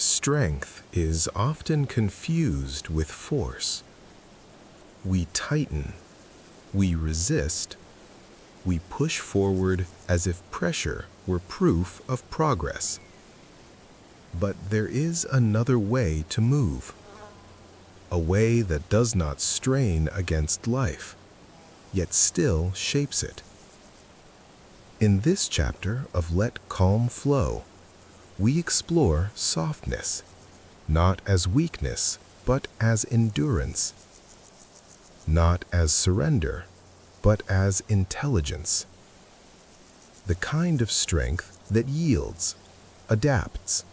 Strength is often confused with force. We tighten, we resist, we push forward as if pressure were proof of progress. But there is another way to move, a way that does not strain against life, yet still shapes it. In this chapter of Let Calm Flow, we explore softness, not as weakness, but as endurance, not as surrender, but as intelligence, the kind of strength that yields, adapts,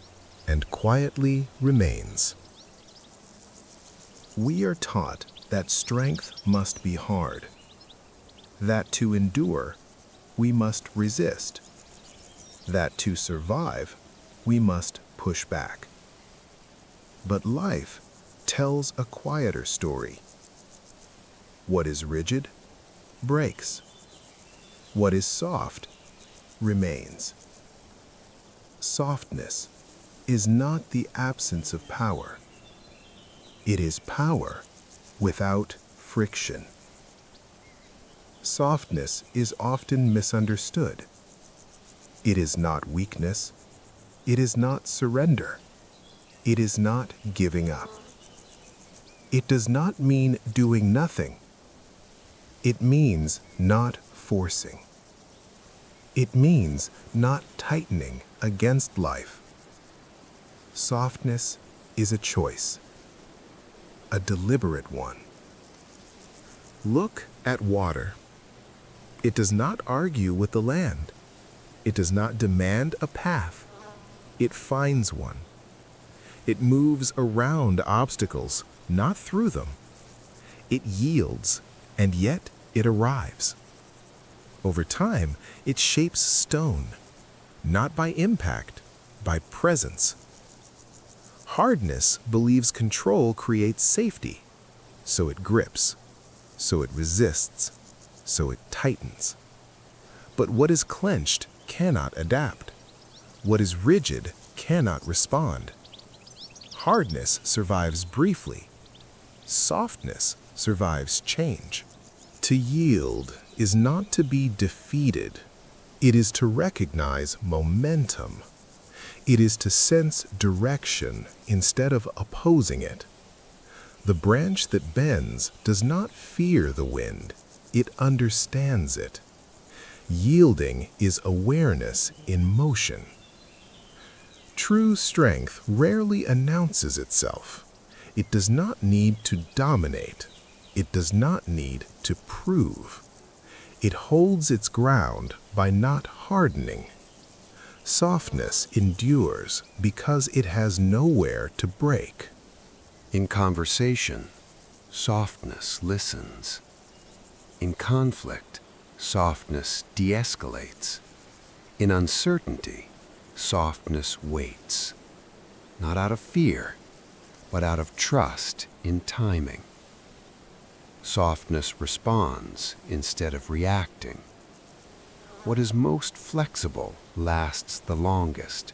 and quietly remains. We are taught that strength must be hard, that to endure, we must resist, that to survive, we must push back. But life tells a quieter story. What is rigid breaks. What is soft remains. Softness is not the absence of power. It is power without friction. Softness is often misunderstood. It is not weakness. It is not surrender. It is not giving up. It does not mean doing nothing. It means not forcing. It means not tightening against life. Softness is a choice, a deliberate one. Look at water. It does not argue with the land. It does not demand a path. It finds one. It moves around obstacles, not through them. It yields, and yet it arrives. Over time, it shapes stone, not by impact, by presence. Hardness believes control creates safety, so it grips, so it resists, so it tightens. But what is clenched cannot adapt. What is rigid cannot respond. Hardness survives briefly. Softness survives change. To yield is not to be defeated. It is to recognize momentum. It is to sense direction instead of opposing it. The branch that bends does not fear the wind. It understands it. Yielding is awareness in motion. True strength rarely announces itself. It does not need to dominate. It does not need to prove. It holds its ground by not hardening. Softness endures because it has nowhere to break. In conversation, softness listens. In conflict, softness de-escalates. In uncertainty, softness waits, not out of fear, but out of trust in timing. Softness responds instead of reacting. What is most flexible lasts the longest.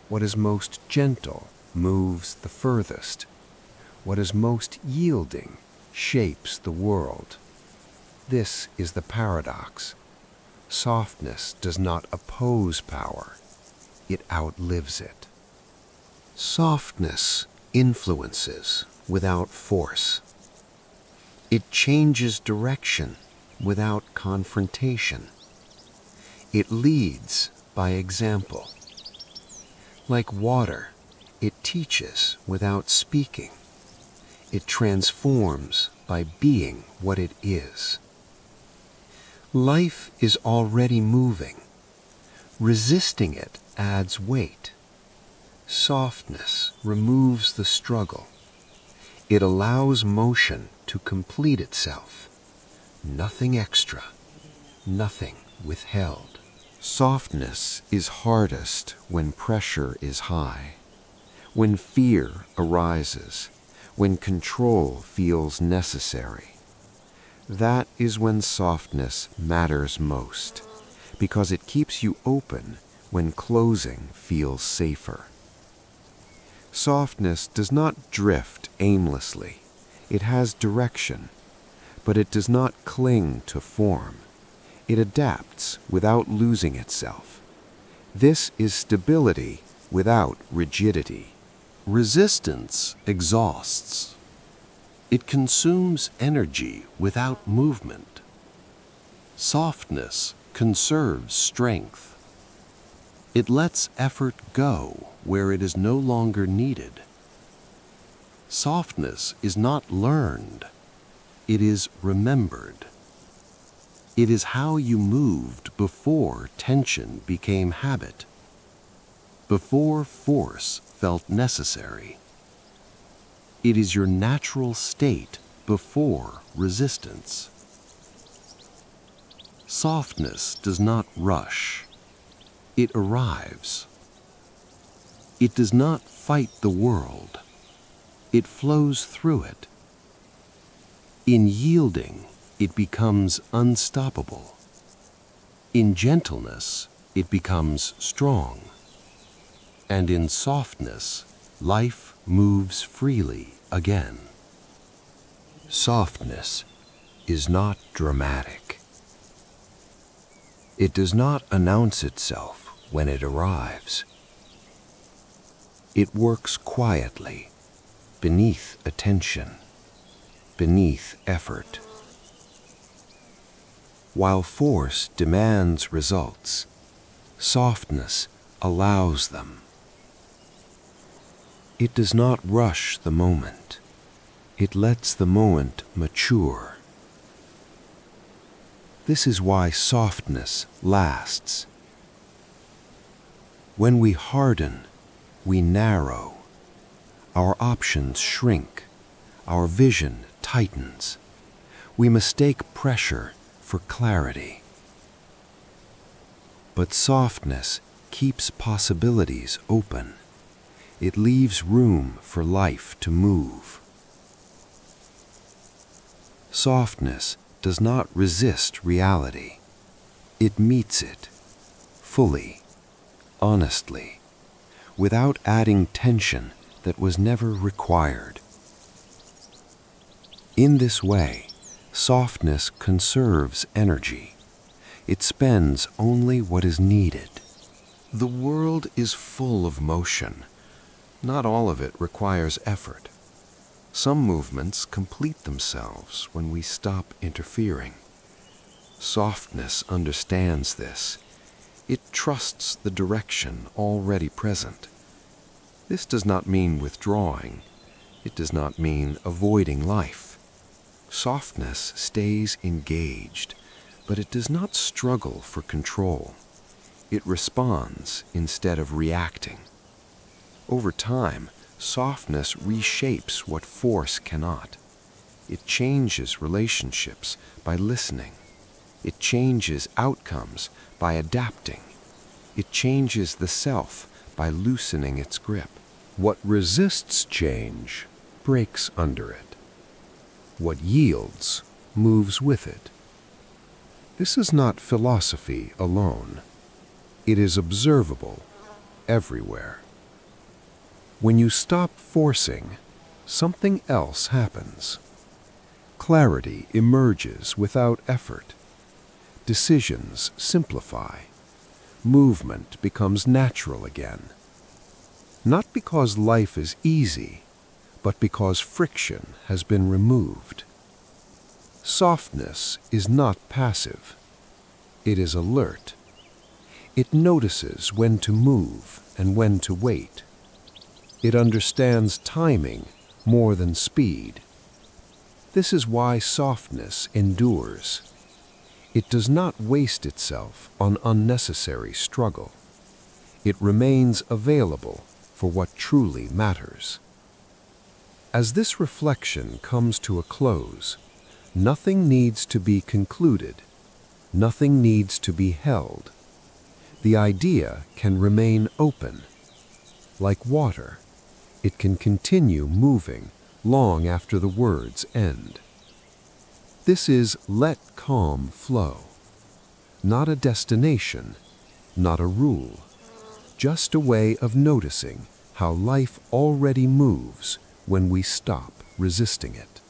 What is most gentle moves the furthest. What is most yielding shapes the world. This is the paradox. Softness does not oppose power. It outlives it. Softness influences without force. It changes direction without confrontation. It leads by example. Like water, it teaches without speaking. It transforms by being what it is. Life is already moving. Resisting it adds weight. Softness removes the struggle. It allows motion to complete itself. Nothing extra, nothing withheld. Softness is hardest when pressure is high, when fear arises, when control feels necessary. That is when softness matters most, because it keeps you open when closing feels safer. Softness does not drift aimlessly. It has direction, but it does not cling to form. It adapts without losing itself. This is stability without rigidity. Resistance exhausts. It consumes energy without movement. Softness conserves strength. It lets effort go where it is no longer needed. Softness is not learned. It is remembered. It is how you moved before tension became habit, before force felt necessary. It is your natural state before resistance. Softness does not rush. It arrives. It does not fight the world. It flows through it. In yielding, it becomes unstoppable. In gentleness, it becomes strong. And in softness, life moves freely again. Softness is not dramatic. It does not announce itself when it arrives. It works quietly, beneath attention, beneath effort. While force demands results, softness allows them. It does not rush the moment. It lets the moment mature. This is why softness lasts. When we harden, we narrow. Our options shrink. Our vision tightens. We mistake pressure for clarity. But softness keeps possibilities open. It leaves room for life to move. Softness does not resist reality. It meets it fully, honestly, without adding tension that was never required. In this way, softness conserves energy. It spends only what is needed. The world is full of motion. Not all of it requires effort. Some movements complete themselves when we stop interfering. Softness understands this. It trusts the direction already present. This does not mean withdrawing. It does not mean avoiding life. Softness stays engaged, but it does not struggle for control. It responds instead of reacting. Over time, softness reshapes what force cannot. It changes relationships by listening. It changes outcomes by adapting. It changes the self by loosening its grip. What resists change breaks under it. What yields moves with it. This is not philosophy alone. It is observable everywhere. When you stop forcing, something else happens. Clarity emerges without effort. Decisions simplify. Movement becomes natural again. Not because life is easy, but because friction has been removed. Softness is not passive. It is alert. It notices when to move and when to wait. It understands timing more than speed. This is why softness endures. It does not waste itself on unnecessary struggle. It remains available for what truly matters. As this reflection comes to a close, nothing needs to be concluded. Nothing needs to be held. The idea can remain open. Like water, it can continue moving long after the words end. This is let calm flow. Not a destination, not a rule, just a way of noticing how life already moves when we stop resisting it.